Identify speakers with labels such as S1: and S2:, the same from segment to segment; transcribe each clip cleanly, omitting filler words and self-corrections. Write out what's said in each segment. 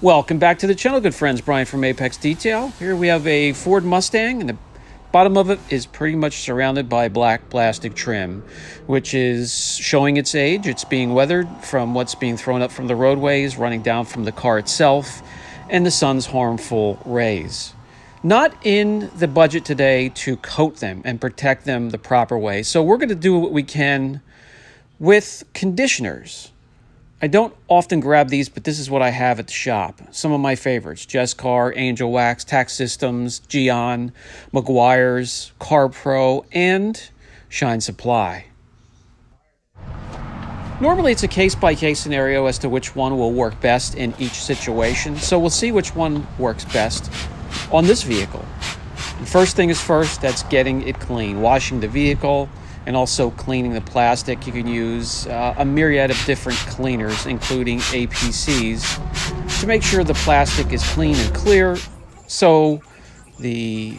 S1: Welcome back to the channel, good friends. Brian from Apex Detail. Here we have a Ford Mustang, and the bottom of it is pretty much surrounded by black plastic trim, which is showing its age. It's being weathered from what's being thrown up from the roadways, running down from the car itself, and the sun's harmful rays. Not in the budget today to coat them and protect them the proper way. So we're going to do what we can with conditioners. I don't often grab these, but this is what I have at the shop. Some of my favorites: Jess Car, Angel Wax, Tax Systems, Gion, McGuire's, Car Pro, and Shine Supply. Normally it's a case-by-case scenario as to which one will work best in each situation, so we'll see which one works best on this vehicle. And first thing is first, that's getting it clean, washing the vehicle, and also cleaning the plastic. You can use a myriad of different cleaners, including APCs, to make sure the plastic is clean and clear so the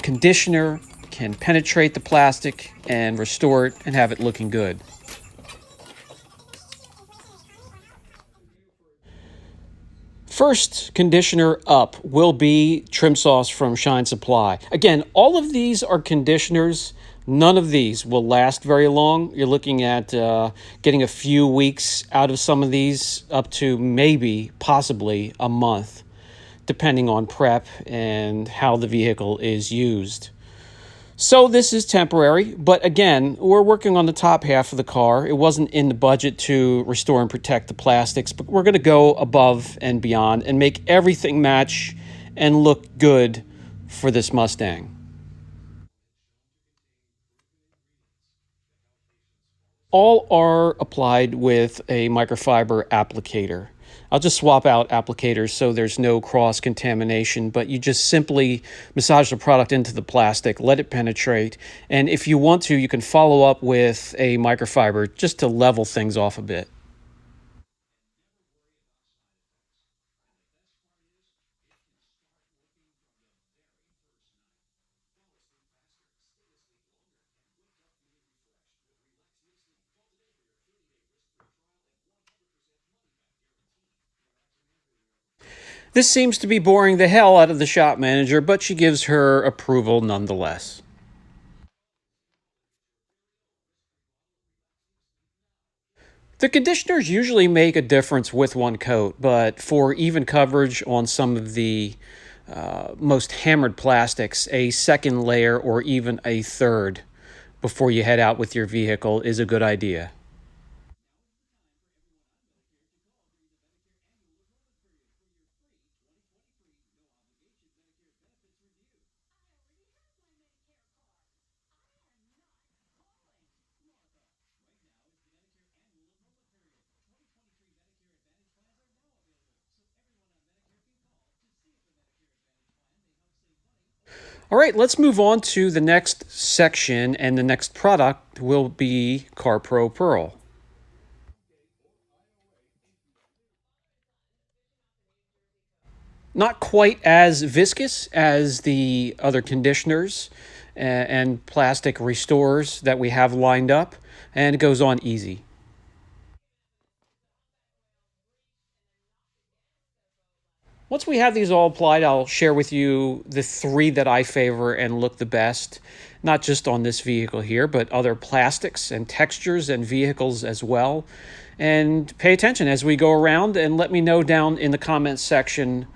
S1: conditioner can penetrate the plastic and restore it and have it looking good. First conditioner up will be trim sauce from Shine Supply. Again, all of these are conditioners. None of these will last very long. You're looking at getting a few weeks out of some of these, up to maybe, possibly a month, depending on prep and how the vehicle is used. So this is temporary, but again, we're working on the top half of the car. It wasn't in the budget to restore and protect the plastics, but we're going to go above and beyond and make everything match and look good for this Mustang. All are applied with a microfiber applicator. I'll just swap out applicators so there's no cross-contamination, but you just simply massage the product into the plastic, let it penetrate, and if you want to, you can follow up with a microfiber just to level things off a bit. This seems to be boring the hell out of the shop manager, but she gives her approval nonetheless. The conditioners usually make a difference with one coat, but for even coverage on some of the most hammered plastics, a second layer or even a third before you head out with your vehicle is a good idea. All right, let's move on to the next section, and the next product will be Car Pro Pearl. Not quite as viscous as the other conditioners and plastic restorers that we have lined up, and it goes on easy. Once we have these all applied, I'll share with you the three that I favor and look the best, not just on this vehicle here, but other plastics and textures and vehicles as well. And pay attention as we go around, and let me know down in the comments section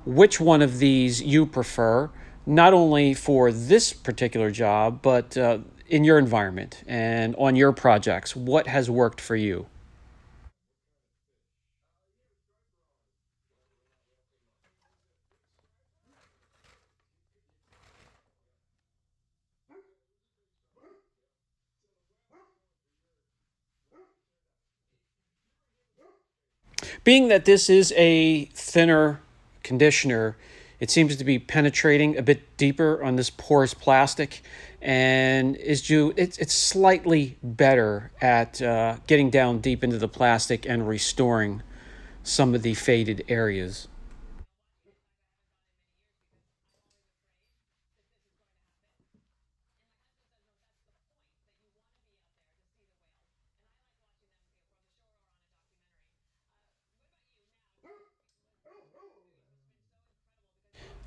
S1: which one of these you prefer, not only for this particular job, but in your environment and on your projects. What has worked for you? Being that this is a thinner conditioner, it seems to be penetrating a bit deeper on this porous plastic, and it's slightly better at getting down deep into the plastic and restoring some of the faded areas.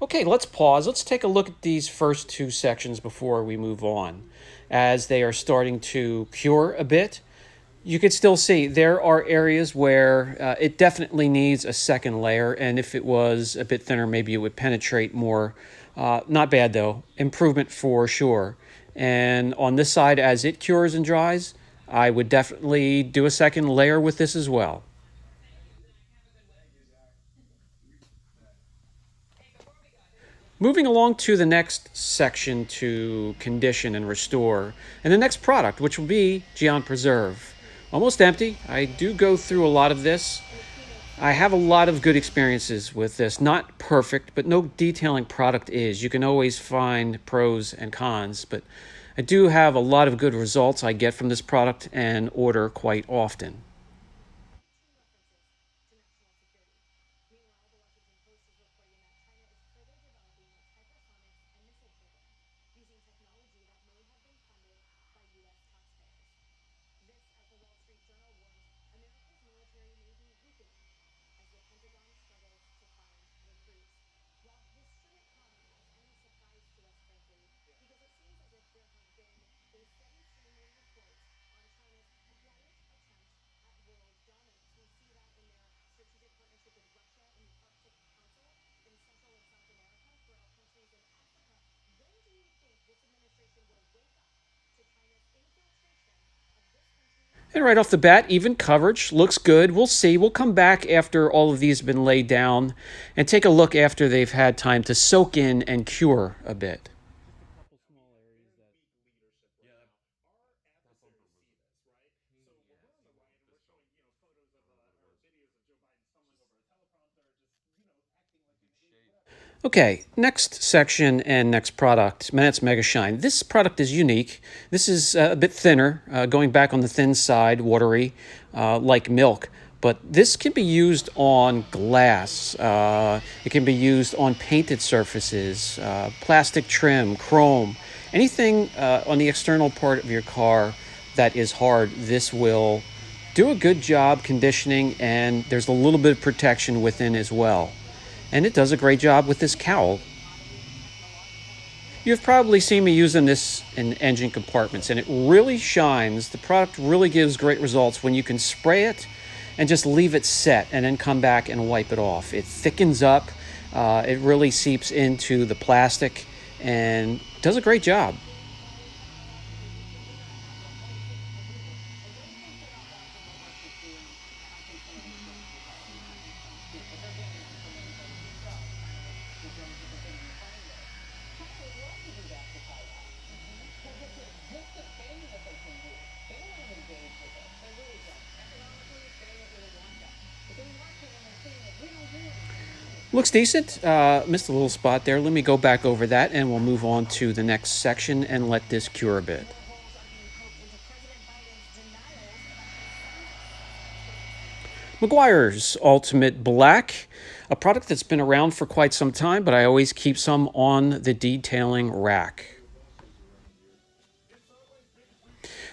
S1: Okay, let's pause. Let's take a look at these first two sections before we move on. As they are starting to cure a bit, you can still see there are areas where it definitely needs a second layer, and if it was a bit thinner, maybe it would penetrate more. Not bad though, improvement for sure. And on this side, as it cures and dries, I would definitely do a second layer with this as well. Moving along to the next section to condition and restore, and the next product, which will be Gion Preserve. Almost empty. I do go through a lot of this. I have a lot of good experiences with this. Not perfect, but no detailing product is. You can always find pros and cons, but I do have a lot of good results I get from this product and order quite often. And right off the bat, even coverage looks good. We'll see. We'll come back after all of these have been laid down and take a look after they've had time to soak in and cure a bit. Okay, next section and next product, Manette's Mega Shine. This product is unique. This is a bit thinner, going back on the thin side, watery, like milk. But this can be used on glass. It can be used on painted surfaces, plastic trim, chrome, anything on the external part of your car that is hard. This will do a good job conditioning, and there's a little bit of protection within as well. And it does a great job with this cowl. You've probably seen me using this in engine compartments, and it really shines. The product really gives great results when you can spray it and just leave it set and then come back and wipe it off. It thickens up, it really seeps into the plastic and does a great job. Looks decent. Missed a little spot there. Let me go back over that and we'll move on to the next section and let this cure a bit. McGuire's Ultimate Black, a product that's been around for quite some time, but I always keep some on the detailing rack.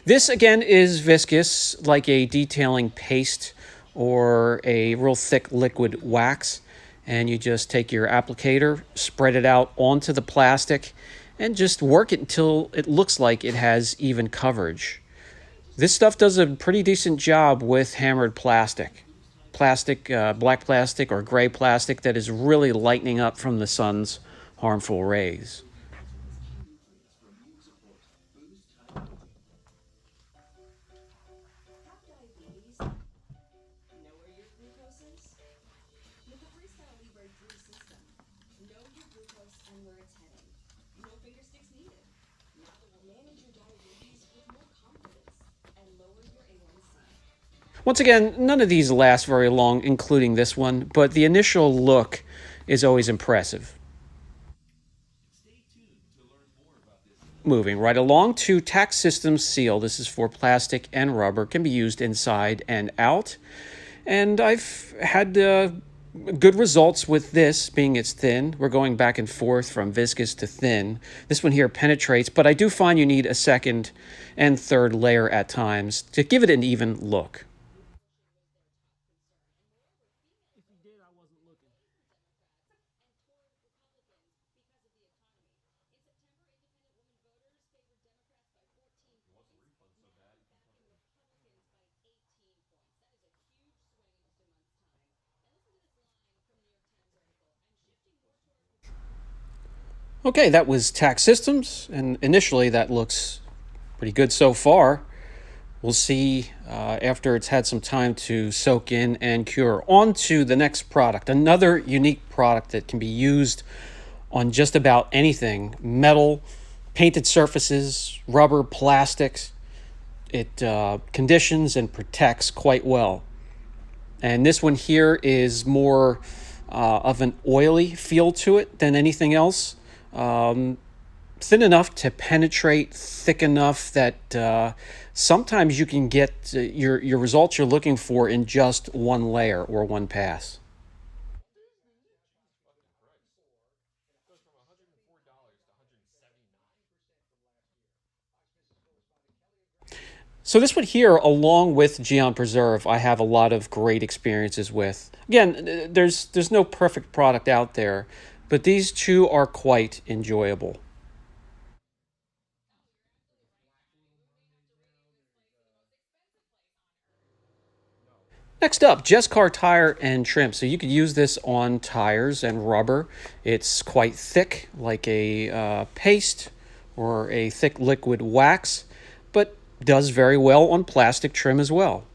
S1: This again is viscous, like a detailing paste or a real thick liquid wax. And you just take your applicator, spread it out onto the plastic, and just work it until it looks like it has even coverage. This stuff does a pretty decent job with hammered plastic. Black plastic or gray plastic that is really lightening up from the sun's harmful rays. Once again, none of these last very long, including this one, but the initial look is always impressive. Moving right along to tax system seal. This is for plastic and rubber, can be used inside and out. And I've had good results with this, being it's thin. We're going back and forth from viscous to thin. This one here penetrates, but I do find you need a second and third layer at times to give it an even look. Okay, that was Tax Systems, and initially that looks pretty good so far. We'll see after it's had some time to soak in and cure. On to the next product, another unique product that can be used on just about anything: metal, painted surfaces, rubber, plastics. It conditions and protects quite well. And this one here is more of an oily feel to it than anything else. Um, Thin enough to penetrate, thick enough that sometimes you can get your results you're looking for in just one layer or one pass. So this one here, along with Geon Preserve, I have a lot of great experiences with. Again, there's no perfect product out there, but these two are quite enjoyable. Next up, Jess Car Tire and Trim. So you could use this on tires and rubber. It's quite thick, like a paste or a thick liquid wax, but does very well on plastic trim as well.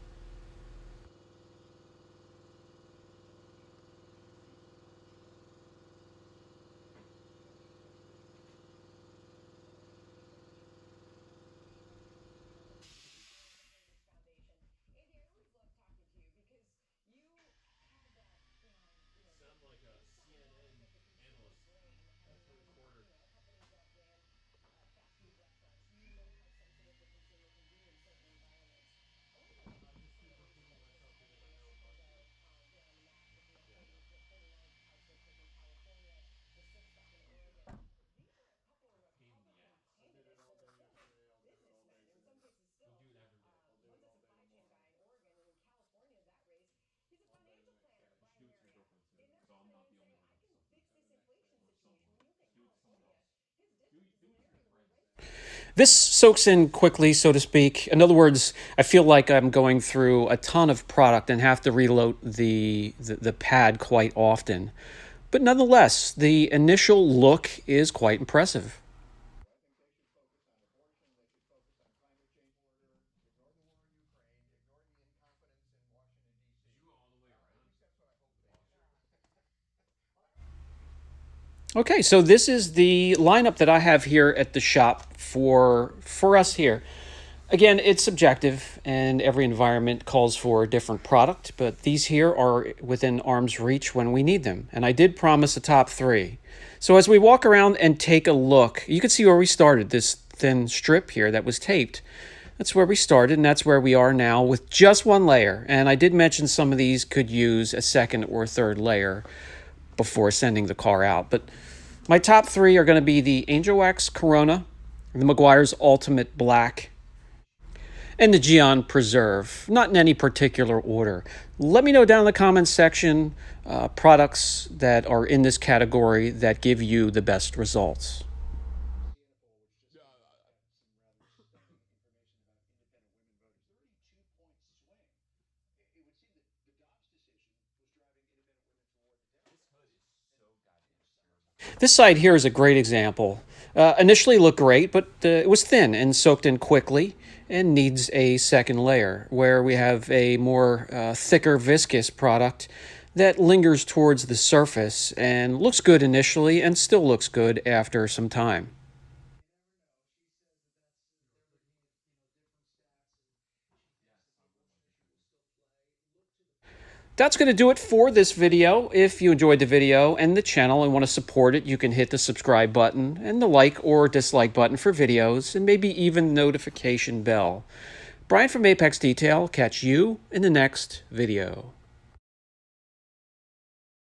S1: This soaks in quickly, so to speak. In other words, I feel like I'm going through a ton of product and have to reload the pad quite often. But nonetheless, the initial look is quite impressive. Okay, so this is the lineup that I have here at the shop for us here. Again, it's subjective, and every environment calls for a different product, but these here are within arm's reach when we need them. And I did promise a top three. So as we walk around and take a look, you can see where we started, this thin strip here that was taped. That's where we started, and that's where we are now with just one layer. And I did mention some of these could use a second or third layer before sending the car out. But my top three are going to be the Angel Wax Corona, the McGuire's Ultimate Black, and the Geon Preserve, not in any particular order. Let me know down in the comments section products that are in this category that give you the best results. This side here is a great example. Initially looked great, but it was thin and soaked in quickly and needs a second layer, where we have a more thicker viscous product that lingers towards the surface and looks good initially and still looks good after some time. That's going to do it for this video. If you enjoyed the video and the channel and want to support it, you can hit the subscribe button and the like or dislike button for videos, and maybe even notification bell. Brian from Apex Detail. Catch you in the next video.